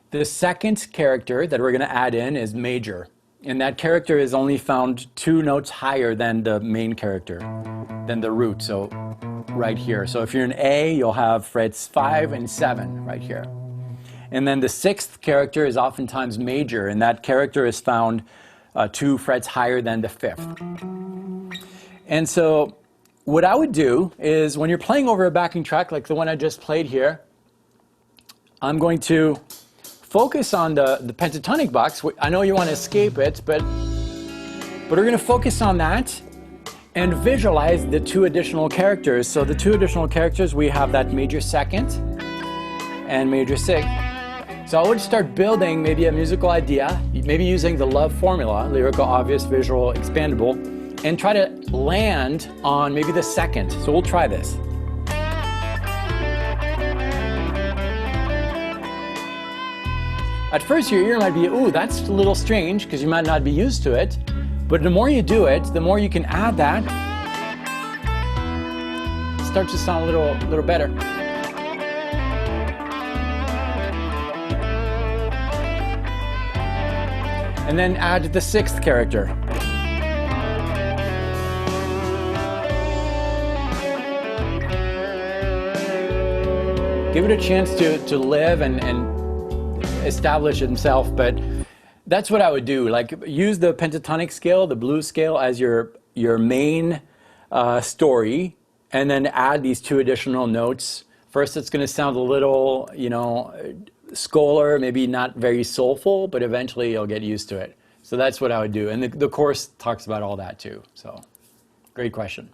B: the 2nd character that we're going to add in is major. And that character is only found 2 notes higher than the main character, than the root, so right here. So if you're an A, you'll have frets 5 and 7 right here. And then the 6th character is oftentimes major, and that character is found 2 frets higher than the 5th. And so what I would do is when you're playing over a backing track like the one I just played here, I'm going to focus on the pentatonic box. I know you want to escape it, but we're going to focus on that and visualize the 2 additional characters. So the 2 additional characters, we have that major 2nd and major 6th. So I would start building maybe a musical idea, maybe using the love formula, lyrical, obvious, visual, expandable, and try to land on maybe the 2nd. So we'll try this. At first, your ear might be, ooh, that's a little strange, because you might not be used to it. But the more you do it, the more you can add that. It starts to sound a little better. And then add the 6th character. Give it a chance to live and establish himself, but that's what I would do. Like, use the pentatonic scale, the blues scale, as your main story, and then add these 2 additional notes. First, it's going to sound a little, scholar, maybe not very soulful, but eventually you'll get used to it. So that's what I would do. And the course talks about all that too. So, great question.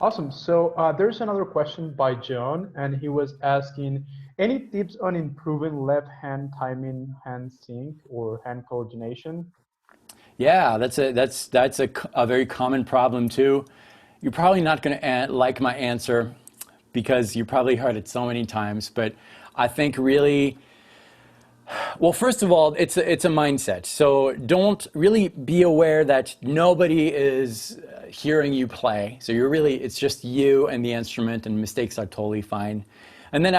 A: Awesome. So there's another question by John, and he was asking Any tips on improving left hand timing, hand sync, or hand coordination?
B: Yeah, that's a very common problem too. You're probably not going to like my answer because you probably heard it so many times, but I think really, well, first of all, it's a mindset. So don't really be aware that nobody is hearing you play. So it's just you and the instrument, and mistakes are totally fine. And then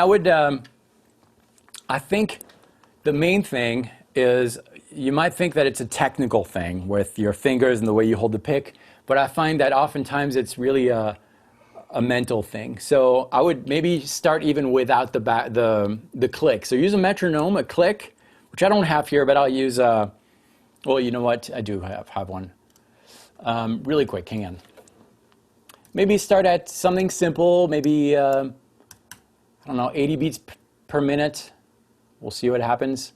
B: I think the main thing is you might think that it's a technical thing with your fingers and the way you hold the pick, but I find that oftentimes it's really a mental thing. So I would maybe start even without the click. So use a metronome, a click, which I don't have here, but I'll use well, you know what? I do have one. Really quick, hang on. Maybe start at something simple, maybe, I don't know, 80 beats per minute. We'll see what happens.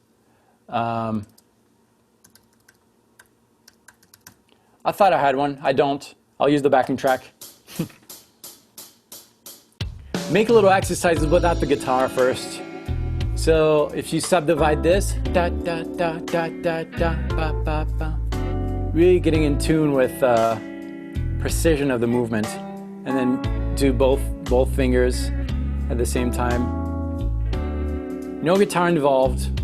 B: I thought I had one. I don't. I'll use the backing track. Make a little exercises without the guitar first. So if you subdivide this, da da da da da da ba ba ba, really getting in tune with precision of the movement, and then do both fingers at the same time. No guitar involved.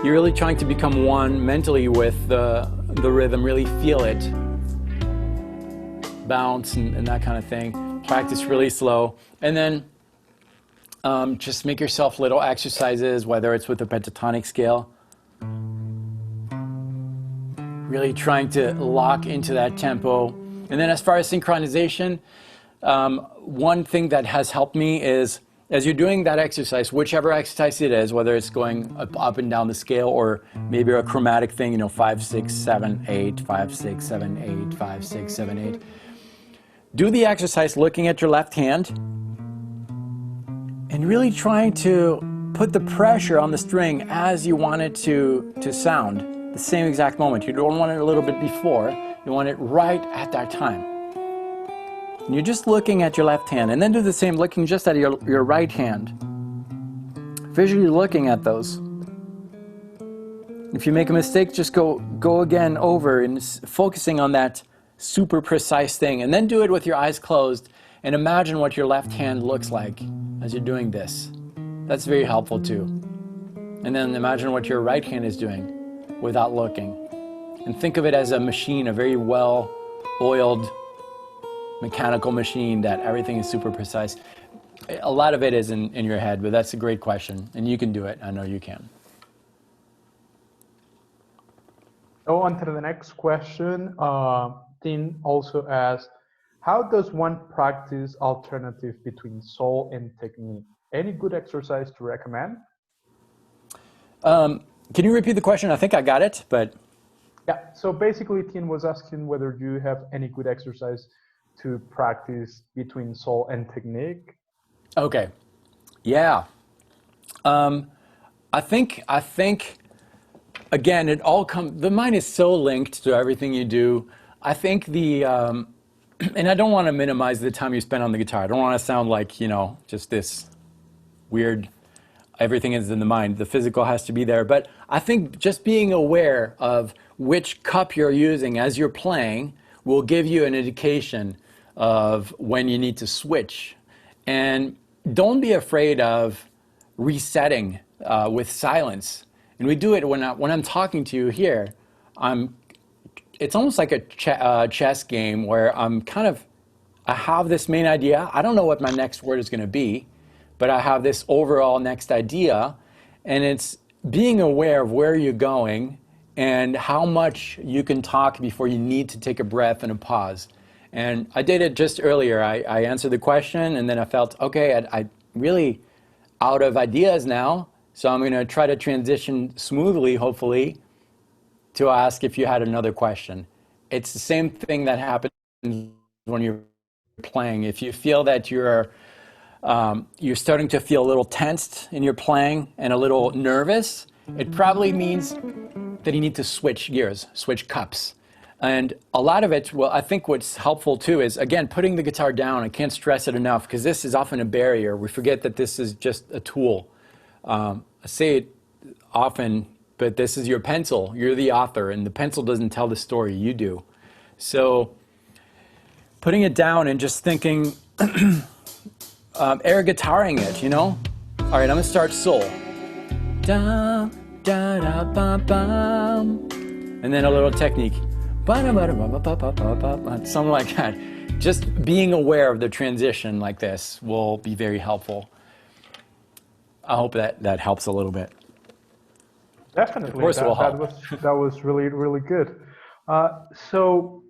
B: You're really trying to become one mentally with the rhythm, really feel it, bounce and that kind of thing. Practice really slow, and then just make yourself little exercises, whether it's with a pentatonic scale. Really trying to lock into that tempo. And then as far as synchronization, one thing that has helped me is, as you're doing that exercise, whichever exercise it is, whether it's going up and down the scale or maybe a chromatic thing, 5, 6, 7, 8, 5, 6, 7, 8, 5, 6, 7, 8. Do the exercise looking at your left hand and really trying to put the pressure on the string as you want it to sound, the same exact moment. You don't want it a little bit before, you want it right at that time. And you're just looking at your left hand, and then do the same, looking just at your right hand. Visually looking at those. If you make a mistake, just go again over and focusing on that super precise thing, and then do it with your eyes closed and imagine what your left hand looks like as you're doing this. That's very helpful too. And then imagine what your right hand is doing without looking. And think of it as a machine, a very well-oiled mechanical machine that everything is super precise. A lot of it is in your head, but that's a great question, and you can do it. I know you can.
A: Go on to the next question. Tim also asks, how does one practice alternative between soul and technique? Any good exercise to recommend?
B: Can you repeat the question? I think I got it, but...
A: Yeah, so basically Tim was asking whether you have any good exercise to practice between soul and technique.
B: Okay, yeah. I think again, it all the mind is so linked to everything you do. I think and I don't want to minimize the time you spend on the guitar. I don't want to sound like, just this weird, everything is in the mind. The physical has to be there. But I think just being aware of which cup you're using as you're playing will give you an indication of when you need to switch. And don't be afraid of resetting with silence. And we do it when I'm talking to you here. It's almost like a chess game where I have this main idea. I don't know what my next word is going to be, but I have this overall next idea, and it's being aware of where you're going and how much you can talk before you need to take a breath and a pause. And I did it just earlier. I answered the question, and then I felt, okay, I really out of ideas now, so I'm going to try to transition smoothly, hopefully, to ask if you had another question. It's the same thing that happens when you're playing. If you feel that you're starting to feel a little tensed in your playing and a little nervous, it probably means that you need to switch gears, switch cups. And a lot of it, well, I think what's helpful too is, again, putting the guitar down. I can't stress it enough because this is often a barrier. We forget that this is just a tool. I say it often, but this is your pencil. You're the author, and the pencil doesn't tell the story, you do. So putting it down and just thinking, air guitaring it, you know? All right, I'm gonna start soul. Da, da, da, ba, bum. And then a little technique. Something like that. Just being aware of the transition like this will be very helpful. I hope that helps a little bit.
A: Definitely.
B: Of course it will help.
A: That was really, really good. So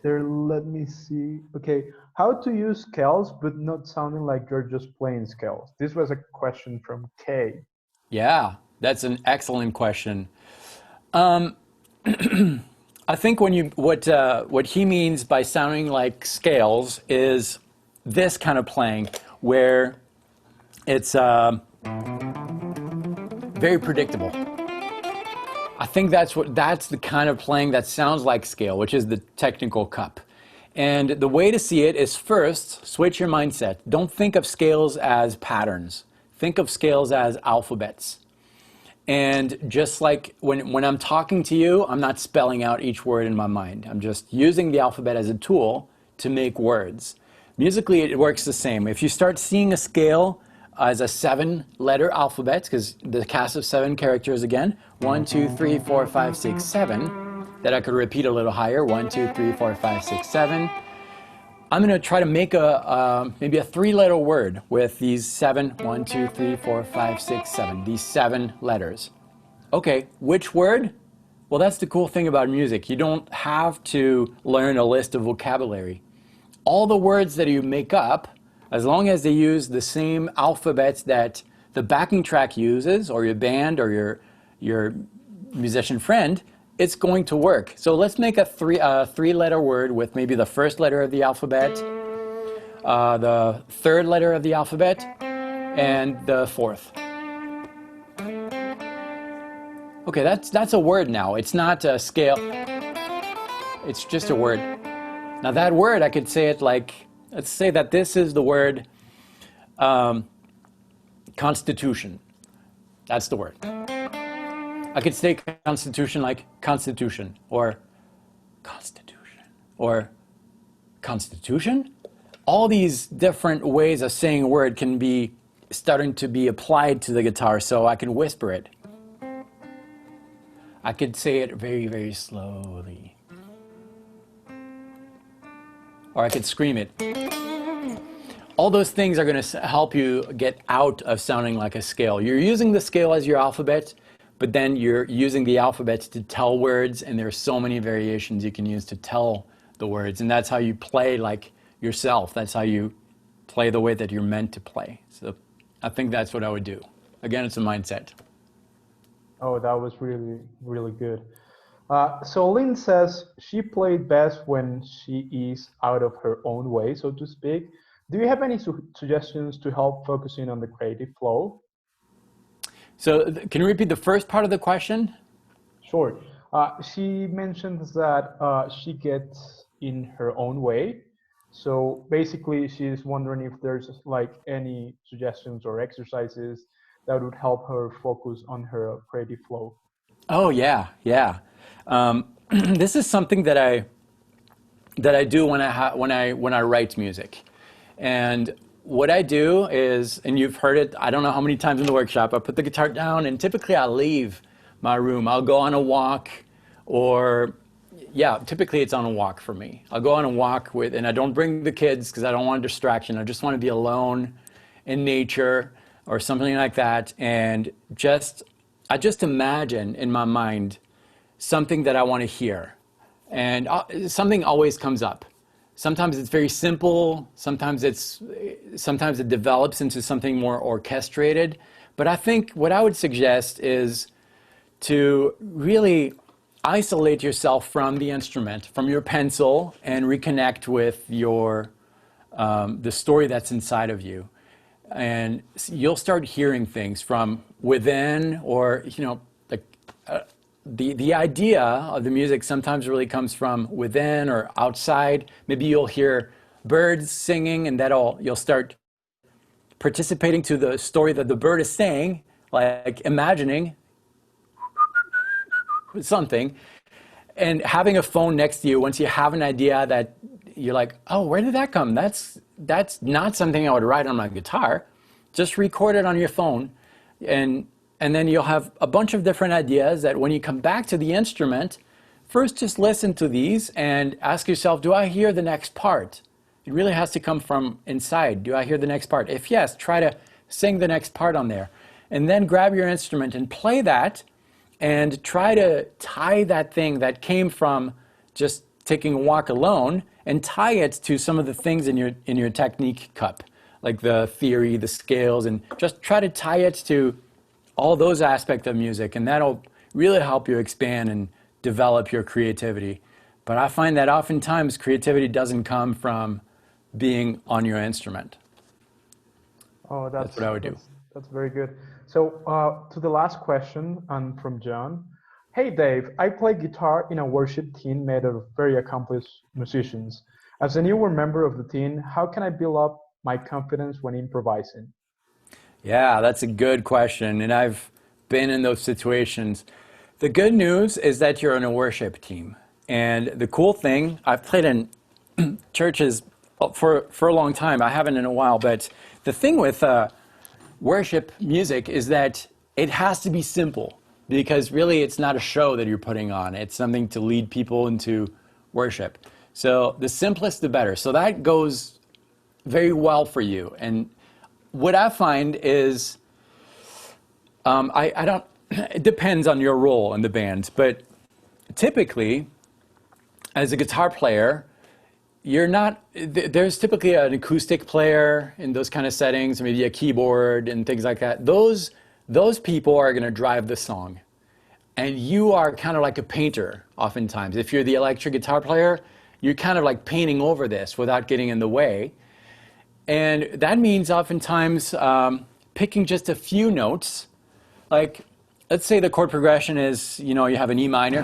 A: let me see. Okay, how to use scales but not sounding like you're just playing scales? This was a question from Kay.
B: Yeah, that's an excellent question. I think what he means by sounding like scales is this kind of playing where it's very predictable. I think that's the kind of playing that sounds like scale, which is the technical cup. And the way to see it is first, switch your mindset. Don't think of scales as patterns. Think of scales as alphabets. And just like when I'm talking to you, I'm not spelling out each word in my mind. I'm just using the alphabet as a tool to make words. Musically, it works the same. If you start seeing a scale as a 7-letter alphabet, because the cast of 7 characters again, 1, 2, 3, 4, 5, 6, 7, that I could repeat a little higher, 1, 2, 3, 4, 5, 6, 7. I'm going to try to make maybe a 3-letter word with these 7, 1, 2, 3, 4, 5, 6, 7, these 7 letters. Okay, which word? Well, that's the cool thing about music. You don't have to learn a list of vocabulary. All the words that you make up, as long as they use the same alphabets that the backing track uses, or your band, or your musician friend, it's going to work. So let's make a 3-letter word with maybe the first letter of the alphabet, the 3rd letter of the alphabet, and the 4th. Okay, that's a word now. It's not a scale. It's just a word. Now that word, I could say it like, let's say that this is the word constitution. That's the word. I could say constitution like constitution, or constitution, or constitution. All these different ways of saying a word can be starting to be applied to the guitar, so I can whisper it. I could say it very, very slowly. Or I could scream it. All those things are going to help you get out of sounding like a scale. You're using the scale as your alphabet, but then you're using the alphabet to tell words, and there's so many variations you can use to tell the words, and that's how you play like yourself. That's how you play the way that you're meant to play. So I think that's what I would do. Again, it's a mindset.
A: Oh, that was really, really good. So Lynn says she played best when she is out of her own way, so to speak. Do you have any suggestions to help focusing on the creative flow?
B: So can you repeat the first part of the question?
A: Sure. She mentions that she gets in her own way. So basically, she's wondering if there's like any suggestions or exercises that would help her focus on her creative flow.
B: Oh yeah. This is something that I do when I write music, and what I do is, and you've heard it, I don't know how many times in the workshop, I put the guitar down and typically I'll leave my room. I'll go on a walk, or yeah, typically it's on a walk for me. I'll go on a walk and I don't bring the kids because I don't want a distraction. I just want to be alone in nature or something like that, and I just imagine in my mind something that I want to hear, and something always comes up. Sometimes it's very simple, sometimes it develops into something more orchestrated. But I think what I would suggest is to really isolate yourself from the instrument, from your pencil, and reconnect with the story that's inside of you. And you'll start hearing things from within, or the idea of the music sometimes really comes from within or outside. Maybe you'll hear birds singing, and you'll start participating to the story that the bird is saying, like imagining something, and having a phone next to you. Once you have an idea that you're like, oh, where did that come? That's not something I would write on my guitar. Just record it on your phone, and then you'll have a bunch of different ideas that when you come back to the instrument, first just listen to these and ask yourself, do I hear the next part? It really has to come from inside. Do I hear the next part? If yes, try to sing the next part on there. And then grab your instrument and play that, and try to tie that thing that came from just taking a walk alone, and tie it to some of the things in your technique cup, like the theory, the scales, and just try to tie it to all those aspects of music, and that'll really help you expand and develop your creativity. But I find that oftentimes creativity doesn't come from being on your instrument.
A: Oh,
B: that's what I would do.
A: That's very good. So to the last question, from John. Hey Dave, I play guitar in a worship team made of very accomplished musicians. As a newer member of the team, how can I build up my confidence when improvising?
B: Yeah, that's a good question, and I've been in those situations. The good news is that you're in a worship team, and the cool thing, I've played in churches for a long time. I haven't in a while, but the thing with worship music is that it has to be simple, because really it's not a show that you're putting on. It's something to lead people into worship. So the simplest, the better. So that goes very well for you. And what I find is, I don't, it depends on your role in the band, but typically, as a guitar player, there's typically an acoustic player in those kind of settings, maybe a keyboard and things like that. Those people are going to drive the song. And you are kind of like a painter oftentimes. If you're the electric guitar player, you're kind of like painting over this without getting in the way. And that means oftentimes picking just a few notes. Like, let's say the chord progression is, you have an E minor,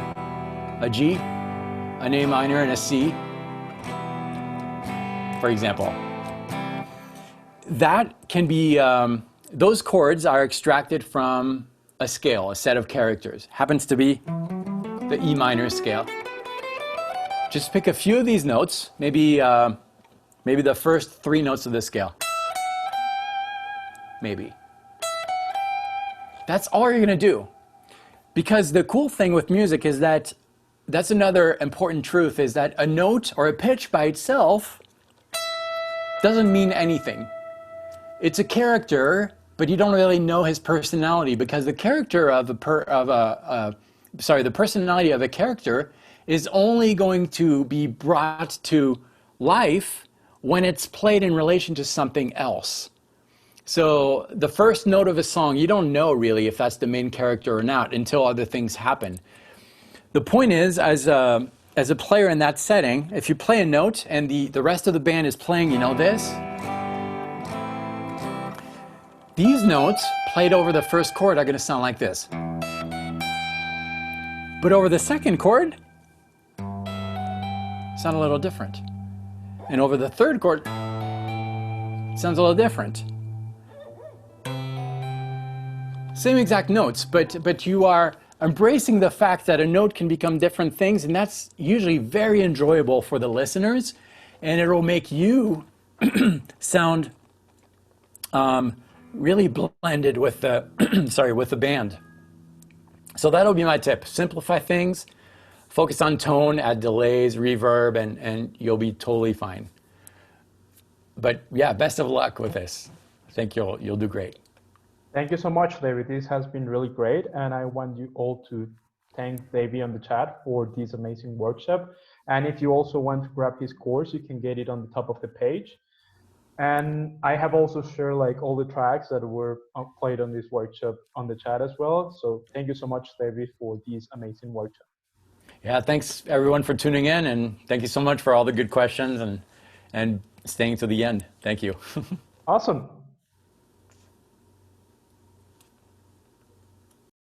B: a G, an A minor, and a C, for example. That can be, those chords are extracted from a scale, a set of characters. Happens to be the E minor scale. Just pick a few of these notes, maybe the first 3 notes of the scale. Maybe. That's all you're gonna do. Because the cool thing with music is that's another important truth, is that a note or a pitch by itself doesn't mean anything. It's a character, but you don't really know his personality, because the character of the personality of a character is only going to be brought to life when it's played in relation to something else. So the first note of a song, you don't know really if that's the main character or not until other things happen. The point is, as a player in that setting, if you play a note and the rest of the band is playing, this, these notes played over the first chord are going to sound like this. But over the second chord, sound a little different. And over the third chord, it sounds a little different. Same exact notes, but you are embracing the fact that a note can become different things, and that's usually very enjoyable for the listeners, and it will make you sound really blended with the with the band. So that'll be my tip. Simplify things, focus on tone, add delays, reverb, and you'll be totally fine. But yeah, best of luck with this. I think you'll do great.
A: Thank you so much, David. This has been really great, and I want you all to thank David on the chat for this amazing workshop. And if you also want to grab his course, you can get it on the top of the page. And I have also shared all the tracks that were played on this workshop on the chat as well. So thank you so much, David, for this amazing workshop.
B: Yeah, thanks everyone for tuning in, and thank you so much for all the good questions and staying to the end. Thank you.
A: Awesome.